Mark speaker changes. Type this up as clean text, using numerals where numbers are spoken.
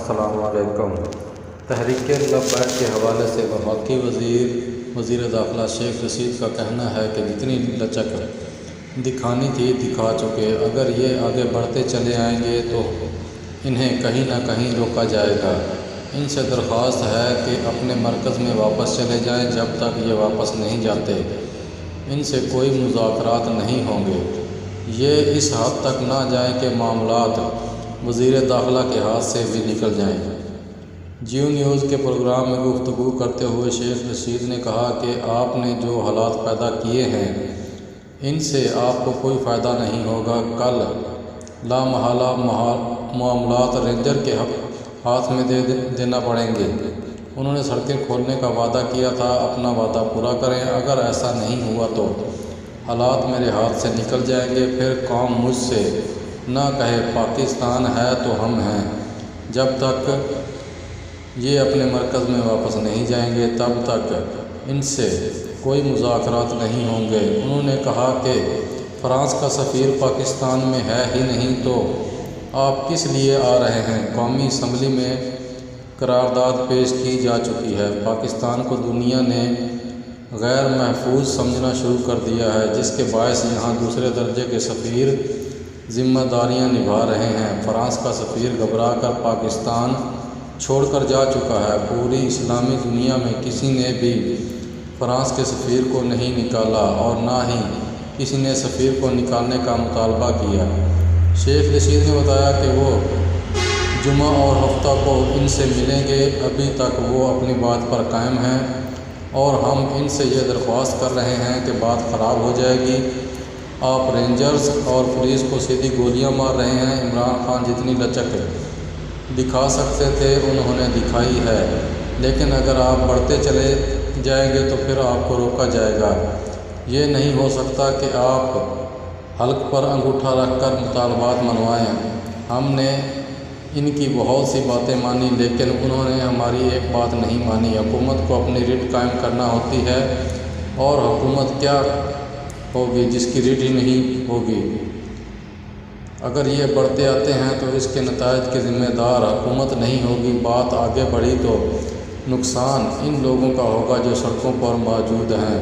Speaker 1: السلام علیکم۔ تحریک لبیک کے حوالے سے وفاقی وزیر داخلہ شیخ رشید کا کہنا ہے کہ جتنی لچک دکھانی تھی دکھا چکے، اگر یہ آگے بڑھتے چلے آئیں گے تو انہیں کہیں نہ کہیں روکا جائے گا۔ ان سے درخواست ہے کہ اپنے مرکز میں واپس چلے جائیں، جب تک یہ واپس نہیں جاتے ان سے کوئی مذاکرات نہیں ہوں گے۔ یہ اس حد تک نہ جائیں کہ معاملات وزیر داخلہ کے ہاتھ سے بھی نکل جائیں۔ جیو نیوز کے پروگرام میں گفتگو کرتے ہوئے شیخ رشید نے کہا کہ آپ نے جو حالات پیدا کیے ہیں ان سے آپ کو کوئی فائدہ نہیں ہوگا۔ کل لامحالہ معاملات رینجر کے ہاتھ میں دینا پڑیں گے۔ انہوں نے سڑکیں کھولنے کا وعدہ کیا تھا، اپنا وعدہ پورا کریں۔ اگر ایسا نہیں ہوا تو حالات میرے ہاتھ سے نکل جائیں گے۔ پھر قوم مجھ سے نہ کہے پاکستان ہے تو ہم ہیں۔ جب تک یہ اپنے مرکز میں واپس نہیں جائیں گے تب تک ان سے کوئی مذاکرات نہیں ہوں گے۔ انہوں نے کہا کہ فرانس کا سفیر پاکستان میں ہے ہی نہیں تو آپ کس لیے آ رہے ہیں؟ قومی اسمبلی میں قرارداد پیش کی جا چکی ہے۔ پاکستان کو دنیا نے غیر محفوظ سمجھنا شروع کر دیا ہے، جس کے باعث یہاں دوسرے درجے کے سفیر ذمہ داریاں نبھا رہے ہیں۔ فرانس کا سفیر گھبرا کر پاکستان چھوڑ کر جا چکا ہے۔ پوری اسلامی دنیا میں کسی نے بھی فرانس کے سفیر کو نہیں نکالا اور نہ ہی کسی نے سفیر کو نکالنے کا مطالبہ کیا۔ شیخ رشید نے بتایا کہ وہ جمعہ اور ہفتہ کو ان سے ملیں گے۔ ابھی تک وہ اپنی بات پر قائم ہیں اور ہم ان سے یہ درخواست کر رہے ہیں کہ بات خراب ہو جائے گی۔ آپ رینجرز اور پولیس کو سیدھی گولیاں مار رہے ہیں۔ عمران خان جتنی لچک دکھا سکتے تھے انہوں نے دکھائی ہے، لیکن اگر آپ بڑھتے چلے جائیں گے تو پھر آپ کو روکا جائے گا۔ یہ نہیں ہو سکتا کہ آپ حلق پر انگوٹھا رکھ کر مطالبات منوائیں۔ ہم نے ان کی بہت سی باتیں مانی لیکن انہوں نے ہماری ایک بات نہیں مانی۔ حکومت کو اپنی ریٹ قائم کرنا ہوتی ہے اور حکومت کیا ہوگی جس کی ریٹ ہی نہیں ہوگی۔ اگر یہ بڑھتے آتے ہیں تو اس کے نتائج کے ذمہ دار حکومت نہیں ہوگی۔ بات آگے بڑھی تو نقصان ان لوگوں کا ہوگا جو سڑکوں پر موجود ہیں۔